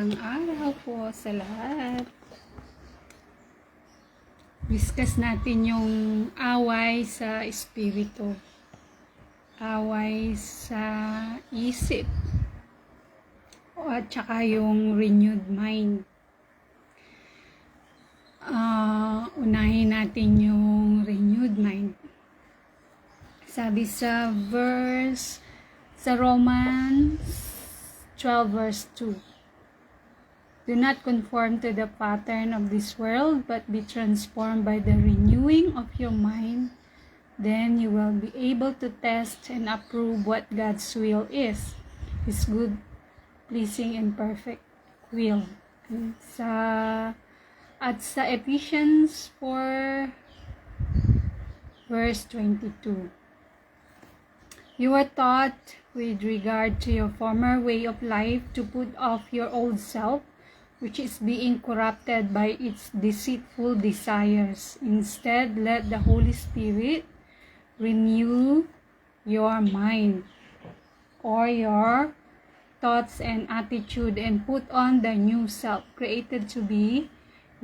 Magandang araw po sa lahat. Discuss natin yung away sa espiritu. Away sa isip. At saka yung renewed mind. Unahin natin yung renewed mind. Sabi sa Romans 12 verse 2. Do not conform to the pattern of this world, but be transformed by the renewing of your mind. Then you will be able to test and approve what God's will is, His good, pleasing, and perfect will. At sa Ephesians 4 verse 22. You are taught with regard to your former way of life to put off your old self, which is being corrupted by its deceitful desires. Instead, let the Holy Spirit renew your mind or your thoughts and attitude and put on the new self, created to be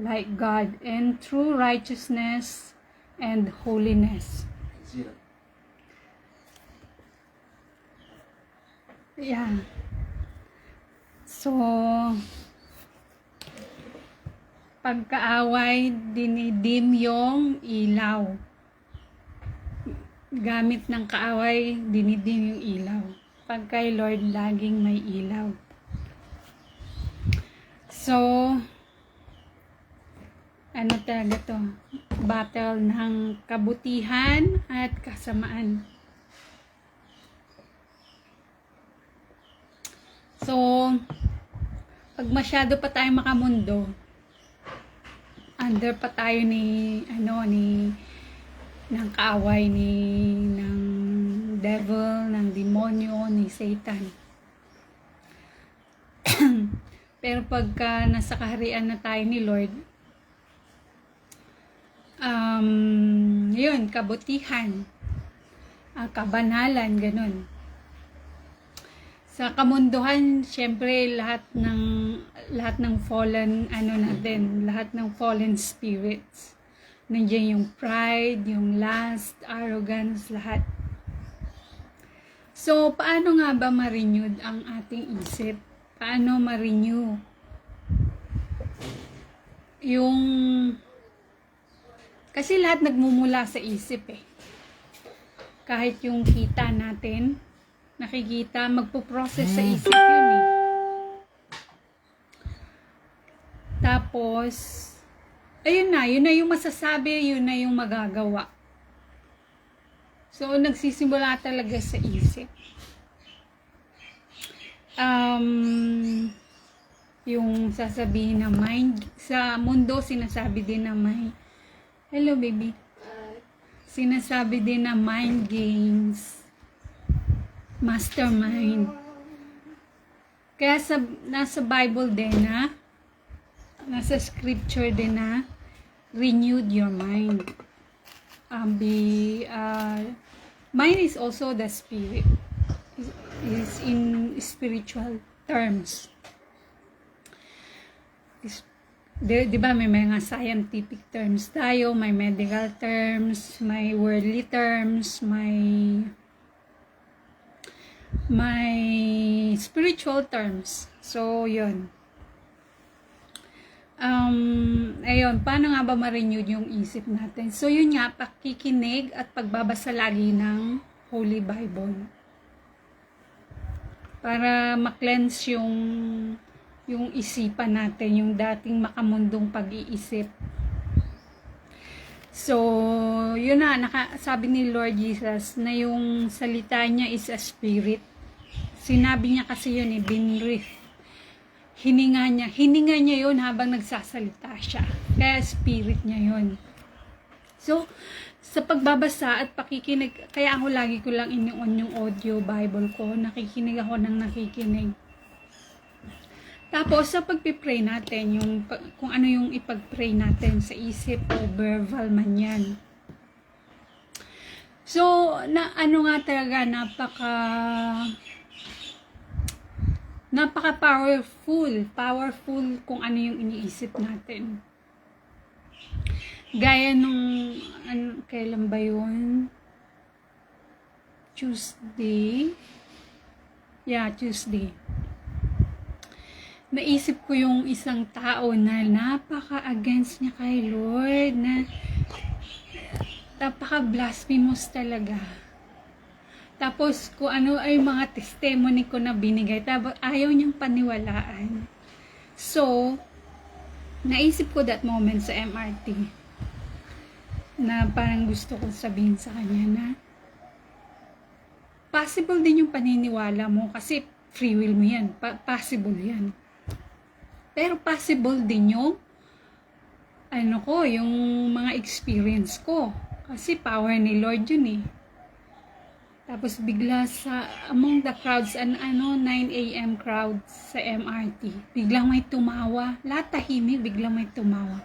like God in true righteousness and holiness. Yeah. So, pagkaaway, dinidim yung ilaw. Gamit ng kaaway, dinidim yung ilaw. Pag kay Lord, laging may ilaw. So, ano talaga to? Battle ng kabutihan at kasamaan. So, pag masyado pa tayo makamundo, under pa tayo ng kaaway, ng devil, ng demonyo, ni Satan. Pero pagka nasa kaharian na tayo ni Lord, yun, kabutihan, kabanalan, ganun. Sa kamunduhan, syempre lahat ng fallen lahat ng fallen spirits. Nandiyan yung pride, yung lust, arrogance, lahat. So, paano nga ba ma-renewed ang ating isip? Paano ma-renew? Kasi lahat nagmumula sa isip eh. Kahit yung kita natin, nakikita, magpo-process sa isip yun eh. Tapos, yun na yung masasabi, yun na yung magagawa. So, nagsisimula talaga sa isip. Yung sasabihin na mind, sa mundo sinasabi din na mind. Hello baby. Sinasabi din na mind games. Mastermind. Kaya nasa Bible din nasa scripture din na renewed your mind. Mind is also the spirit. Is in spiritual terms. Di ba may mga scientific terms tayo, may medical terms, may worldly terms, may spiritual terms. So, yun. Ayun, paano nga ba ma-renew yung isip natin? So, yun nga, pakikinig at pagbabasa lagi ng Holy Bible. Para ma-cleanse yung isipan natin, yung dating makamundong pag-iisip. So, yun na, sabi ni Lord Jesus na yung salita niya is a spirit. Sinabi niya kasi yun binrith. Hininga niya yun habang nagsasalita siya. Kaya spirit niya yun. So, sa pagbabasa at pakikinig, kaya ako lagi ko lang in-on yung audio Bible ko, nakikinig ako ng nakikinig. Tapos, sa pagpipray natin, kung ano yung ipag-pray natin sa isip o verbal man yan. So, ano nga talaga, powerful kung ano yung iniisip natin. Gaya nung, kailan ba yun? Tuesday. Naisip ko yung isang tao na napaka-against niya kay Lord, na napaka-blasphemous talaga. Tapos kung ano ay mga testimony ko na binigay, tapos ayaw niyang paniwalaan. So, naisip ko that moment sa MRT, na parang gusto kong sabihin sa kanya na possible din yung paniniwala mo kasi free will mo yan. Possible yan. Pero possible din yung yung mga experience ko. Kasi power ni Lord yun eh. Tapos bigla among the crowds, 9 a.m. crowds sa MRT, biglang may tumawa. Lahat tahimik, biglang may tumawa.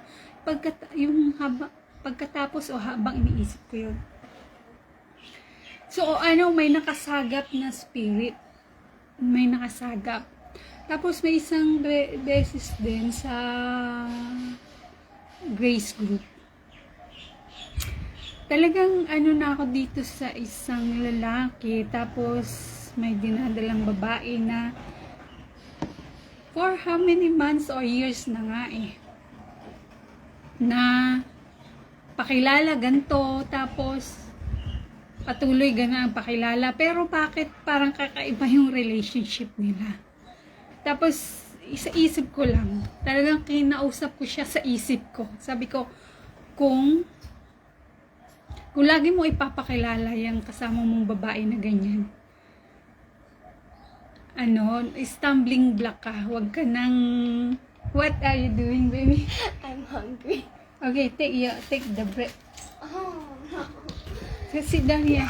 Pagkatapos habang iniisip ko yun. So, may nakasagap na spirit. May nakasagap. Tapos may isang beses din sa Grace Group. Talagang na ako dito sa isang lalaki, tapos may dinadalang babae na for how many months or years na nga na pakilala ganito, tapos patuloy ganun ang pakilala, pero bakit parang kakaiba yung relationship nila. Tapos sa isip ko lang, talagang kinausap ko siya sa isip ko. Sabi ko, kung lagi mo ipapakilala yung kasama mong babae na ganyan, stumbling block ka. Huwag ka nang, what are you doing, baby? I'm hungry. Okay, take the bread. Oh, no. So, sit down here.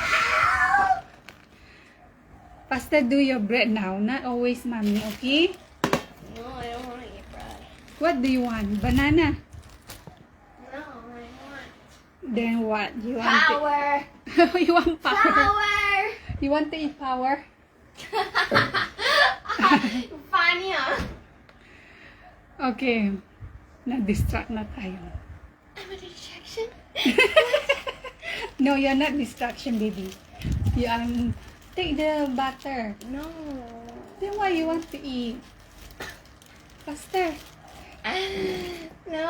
Pasta, do your bread now. Not always mommy, okay? No, I don't want to eat bread. What do you want? Banana? No, I want Then what? You want power. you want power? Power. You want to eat power? Funny, huh? Okay. Na-distract na tayo. I'm a distraction. No, you're not distraction, baby. You take the butter. No. Then why you want to eat? Faster. No.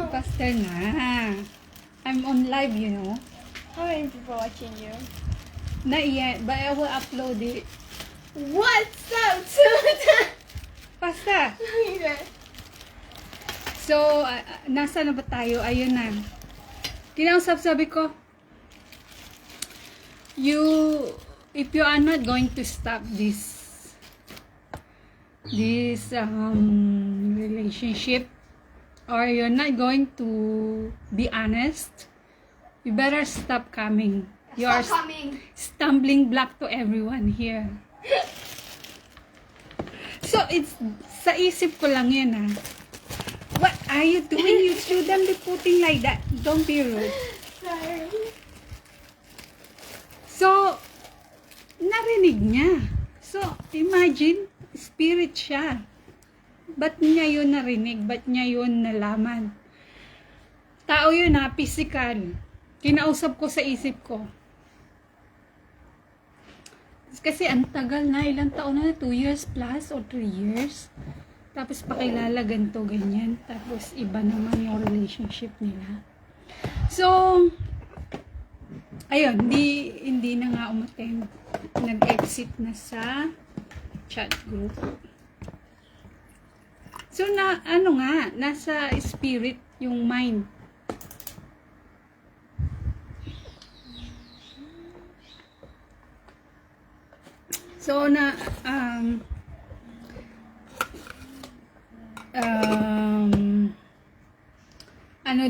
Faster na. I'm on live, you know. How many people watching you? Not yet, but I will upload it. What's up, dude? Faster. So, nasa na ba tayo? Ayun na. Sabi ko, if you are not going to stop this relationship, or you're not going to be honest, you better stop coming. You are coming. stumbling block to everyone here. So, it's sa isip ko lang yun What are you doing? You shouldn't be putting like that. Don't be rude. Sorry. So, narinig niya. So, imagine, spirit siya. Ba't niya yun narinig? Ba't niya yun nalaman? Tao yun physical. Kinausap ko sa isip ko. Kasi ang tagal na, ilang taon na, 2 years plus or 3 years. Tapos pakilala ganito, ganyan. Tapos iba naman yung relationship nila. So, ayun, hindi na nga umattend. Nag-exit na sa chat group. So, nasa spirit yung mind. So,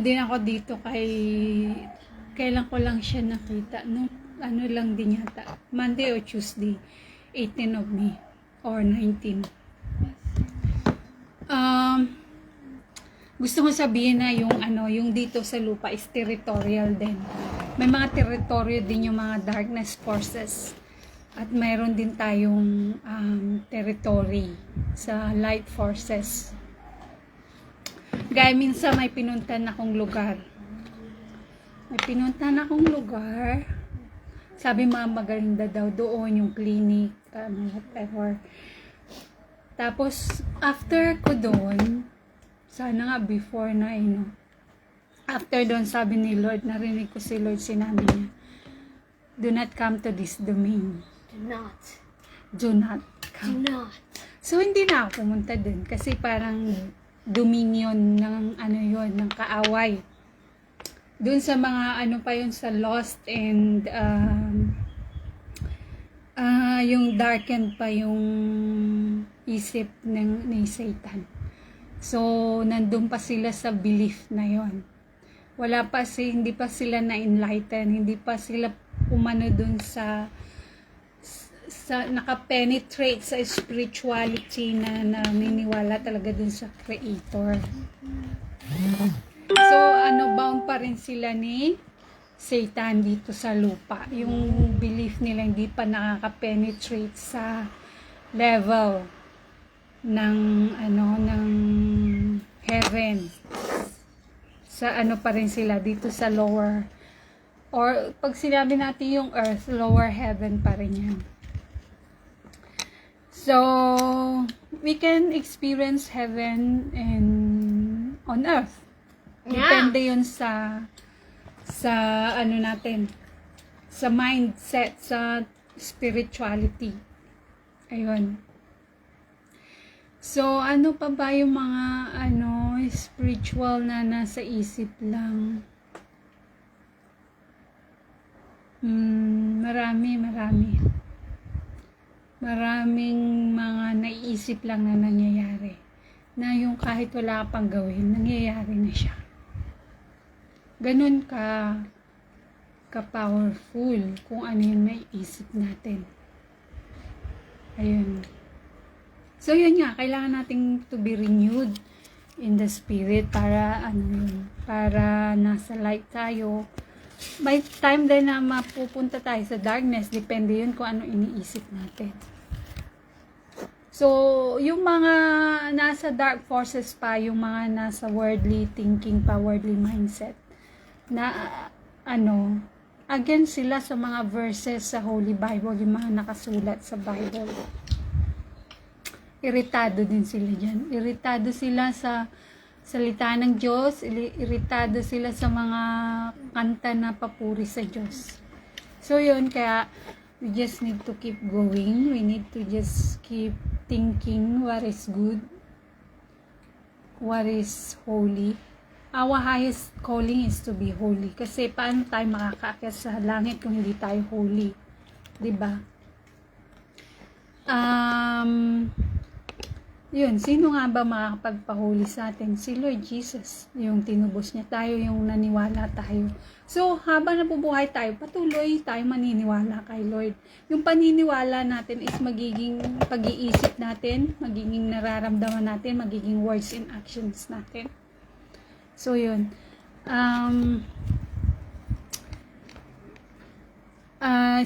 din ako dito kailan ko lang siya nakita, no? Lang din yata, Monday or Tuesday, 18 of May or 19. Gusto ko sabihin na yung dito sa lupa is territorial din. May mga teritoryo din yung mga darkness forces. At mayroon din tayong territory sa light forces. Gaya minsan may pinuntan akong lugar. Sabi magaling daw doon yung clinic, whatever. Tapos, after ko doon, sana nga before na after doon, sabi ni Lord, narinig ko si Lord, sinabi niya, do not come to this domain. Do not come. So, hindi na ako pumunta doon kasi parang dominion ng ng kaaway. Doon sa mga pa yun sa lost and yung darkened pa yung isip ni Satan. So, nandun pa sila sa belief na yon. Hindi pa sila na-enlighten, hindi pa sila umano dun sa naka-penetrate sa spirituality na naniniwala talaga dun sa Creator. So, bound pa rin sila ni Satan dito sa lupa. Yung belief nila hindi pa nakaka-penetrate sa level ng heaven. Sa pa rin sila dito sa lower, or pag sinabi natin yung earth, lower heaven pa rin yan. So, we can experience heaven on earth. Depende yun sa natin, sa mindset, sa spirituality. Ayun. So, ano pa ba yung mga spiritual na nasa isip lang? Marami. Maraming mga naiisip lang na nangyayari. Na yung kahit wala pang gawin, nangyayari na siya. Ganun ka-powerful kung ano yung naiisip natin. Ayun. So, yun nga, kailangan nating to be renewed in the spirit para para nasa light tayo. May time din na mapupunta tayo sa darkness, depende yun kung ano iniisip natin. So, yung mga nasa dark forces pa, yung mga nasa worldly thinking pa, worldly mindset, na against sila sa mga verses sa Holy Bible, yung mga nakasulat sa Bible. Iritado din sila dyan. Iritado sila sa salita ng Diyos. Iritado sila sa mga kanta na papuri sa Diyos. So yun, kaya we just need to keep going. We need to just keep thinking what is good, what is holy. Our highest calling is to be holy. Kasi paano tayo makakaakyat sa langit kung hindi tayo holy? Diba? Yun, sino nga ba makakapagpahuli sa atin? Si Lord Jesus. Yung tinubos niya tayo, yung naniwala tayo. So, habang nabubuhay tayo, patuloy tayo maniniwala kay Lord. Yung paniniwala natin is magiging pag-iisip natin, magiging nararamdaman natin, magiging words and actions natin. So, yun.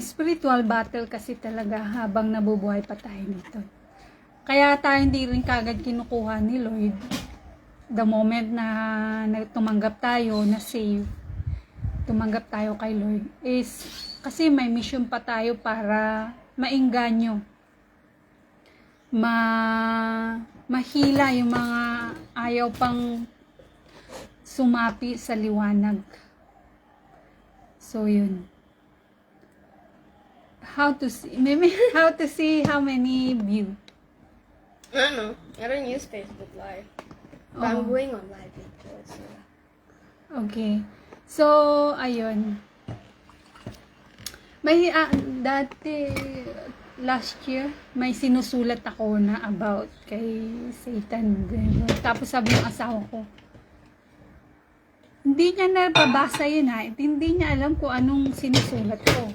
Spiritual battle kasi talaga habang nabubuhay pa tayo nito. Kaya tayo hindi rin kagad kinukuha ni Lord the moment na tumanggap tayo, na save, tumanggap tayo kay Lord, is kasi may mission pa tayo para maengganyo, mahila yung mga ayaw pang sumapi sa liwanag. So yun. How to see how many view? I don't know. I don't use Facebook Live. But I'm going on live before, so. Okay. So, ayun. May, dati, last year, may sinusulat ako na about kay Satan. Tapos sabi ng asawa ko, hindi niya nababasa yun ha. Hindi niya alam kung anong sinusulat ko.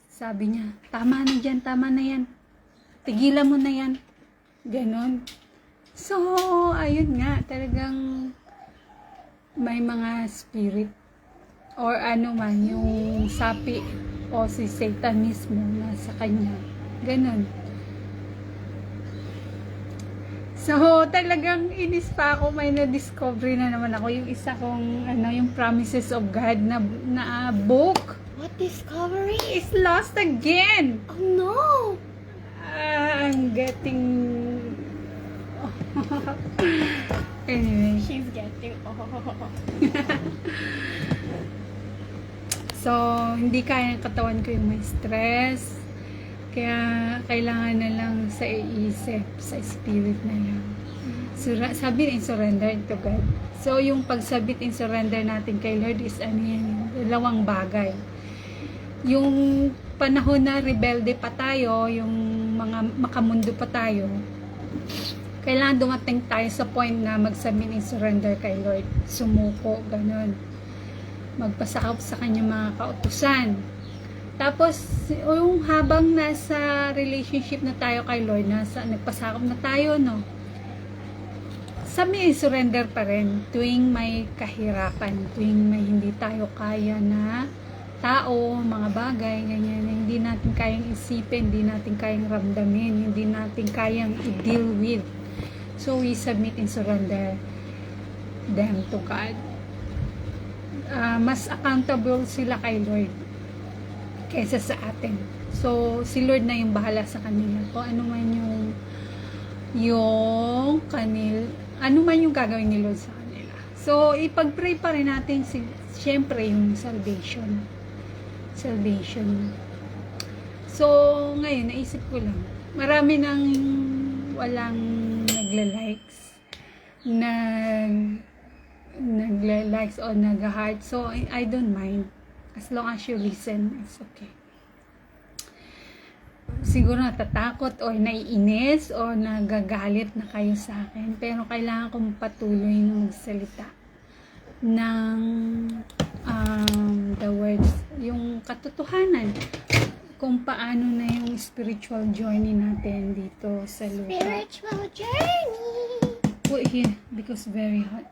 Sabi niya, tama na yan. Tigilan mo na yan. Ganon. So, ayun nga, talagang may mga spirit or ano man, yung sapi o si Satan mismo nasa kanya. Ganon. So, talagang inis pa ako, may na-discover na naman ako yung isa kong, yung Promises of God na book What discovery? is lost again. Oh no! I'm getting... Anyway. She's getting So, hindi kaya ng katawan ko yung may stress. Kaya, kailangan na lang sa iisip, sa spirit na lang. Sabi in surrender to God. So, yung pagsabit in surrender natin kay Lord is dalawang bagay. Yung panahon na rebelde pa tayo, yung mga makamundo pa tayo, kailangan dumating tayo sa point na magsabit in surrender kay Lord. Sumuko, ganun. Magpasakop sa kanyang mga kautusan. Tapos, yung habang nasa relationship na tayo kay Lord, nagpasakop na tayo, no? Sabi, surrender pa rin tuwing may kahirapan, tuwing may hindi tayo kaya na tao, mga bagay, ganyan, na hindi natin kayang isipin, hindi natin kayang ramdamin, hindi natin kayang i-deal with. So, we submit and surrender them to God. Mas accountable sila kay Lord kaysa sa atin. So, si Lord na yung bahala sa kanila. Kung ano man ano man yung gagawin ni Lord sa kanila. So, ipag-pray pa rin natin siyempre yung salvation. So, ngayon, naisip ko lang, marami nang walang nagla-likes, nagla-likes o nag-heart. So, I don't mind. As long as you listen, it's okay. Siguro natatakot o naiinis o nagagalit na kayo sa akin. Pero kailangan kong patuloy na magsalita ng the words, yung katotohanan kung paano na yung spiritual journey natin dito sa lupa. Spiritual journey! Put here because very hot.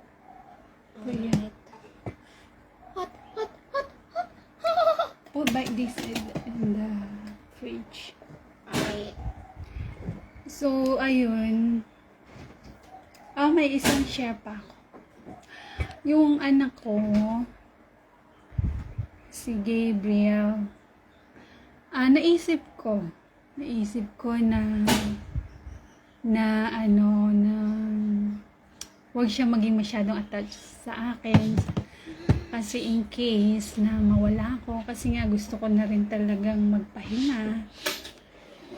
Put here. Hot. Put like this in the fridge. So, ayun. May isang share pa ako. Yung anak ko, si Gabriel, naisip ko na wag siya maging masyadong attached sa akin. Kasi in case na mawala ako, kasi nga gusto ko na rin talagang magpahinga,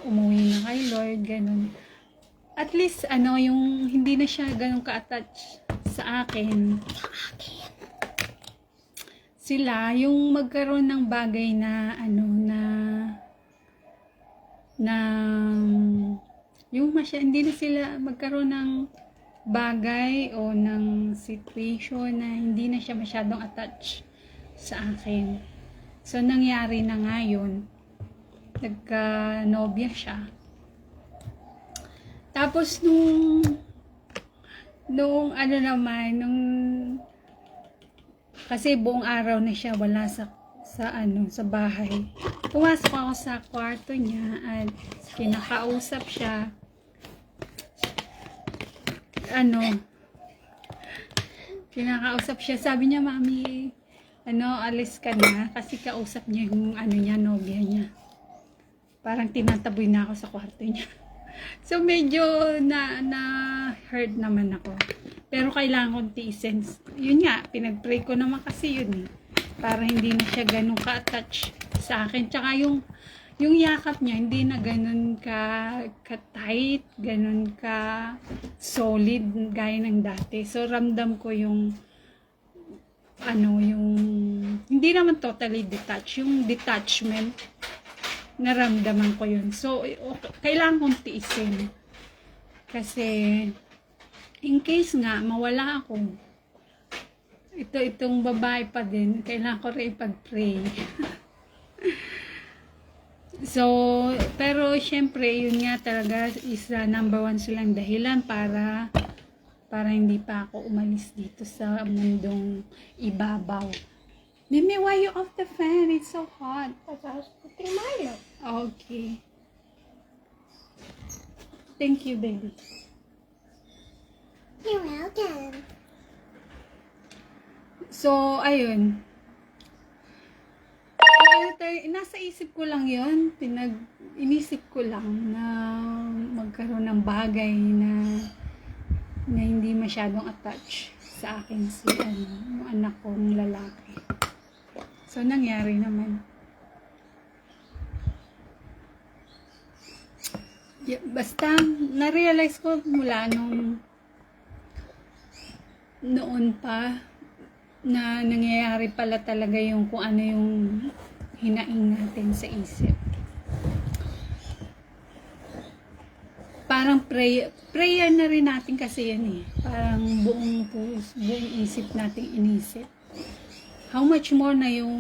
umuwi na kay Lord, ganun. At least, yung hindi na siya ganun ka-attach sa akin. Sila, yung magkaroon ng bagay na, hindi na sila magkaroon ng bagay o ng situation na hindi na siya masyadong attached sa akin. So, nangyari na nga yun. Nagka-nobya siya. Tapos, kasi buong araw na siya wala sa bahay. Pumasok ako sa kwarto niya at kinakausap siya. Sabi niya, Mami, alis ka na, kasi kausap niya yung nobya niya. Parang tinataboy na ako sa kwarto niya. So, medyo na-hurt naman ako. Pero kailangan kong tiisin. Yun nga, pinag-pray ko naman kasi yun eh. Para hindi na siya ganun ka-attach sa akin. Tsaka yung yakap niya, hindi na ganun ka-tight, ganun ka-solid, gaya ng dati. So, ramdam ko yung hindi naman totally detached. Yung detachment, naramdaman ko yun. So, kailangan kong tiisin. Kasi, in case nga, mawala ako, itong babae pa din, kailangan ko rin ipag-pray. So, pero syempre, yun nga talaga is number one silang dahilan para hindi pa ako umalis dito sa mundong ibabaw. Mimi, why you off the fan? It's so hot. Because I was putting Milo. Okay. Thank you, baby. You're welcome. So, ayun. Nasa isip ko lang yon, inisip ko lang na magkaroon ng bagay na hindi masyadong attach sa akin yung anak kong lalaki. So, nangyari naman. Basta, na-realize ko mula noon pa na nangyayari pala talaga yung kung ano yung hinaing natin sa isip. Parang prayer na rin natin kasi yan eh. Parang buong isip nating inisip. How much more na yung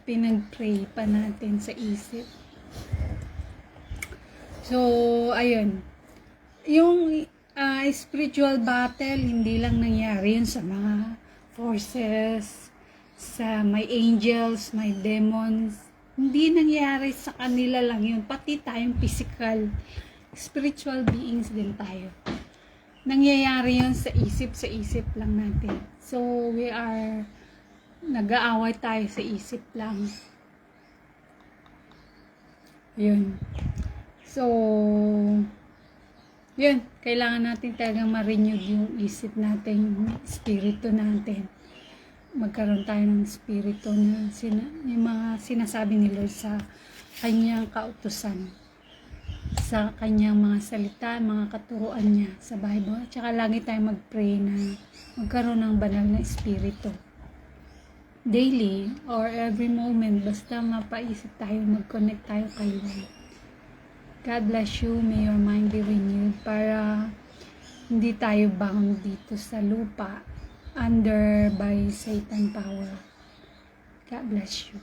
pinag-pray pa natin sa isip. So, ayun. Yung spiritual battle, hindi lang nangyari yun sa mga forces, sa may angels, may demons. Hindi nangyari sa kanila lang yun. Pati tayong physical, spiritual beings din tayo. Nangyayari yun sa isip lang natin. So, nag-aaway tayo sa isip lang. Yun. So, yun. Kailangan natin talagang ma-renew yung isip natin, yung espiritu natin. Magkaroon tayo ng espiritu na yung mga sinasabi ni Lord sa kanyang kautusan, sa kanyang mga salita, mga katuruan niya sa Bible. Tsaka lagi tayong mag-pray na magkaroon ng banal na espiritu. Daily or every moment, basta mapaisip tayo, mag-connect tayo kay Lord. God bless you. May your mind be renewed para hindi tayo bound dito sa lupa under by Satan power. God bless you.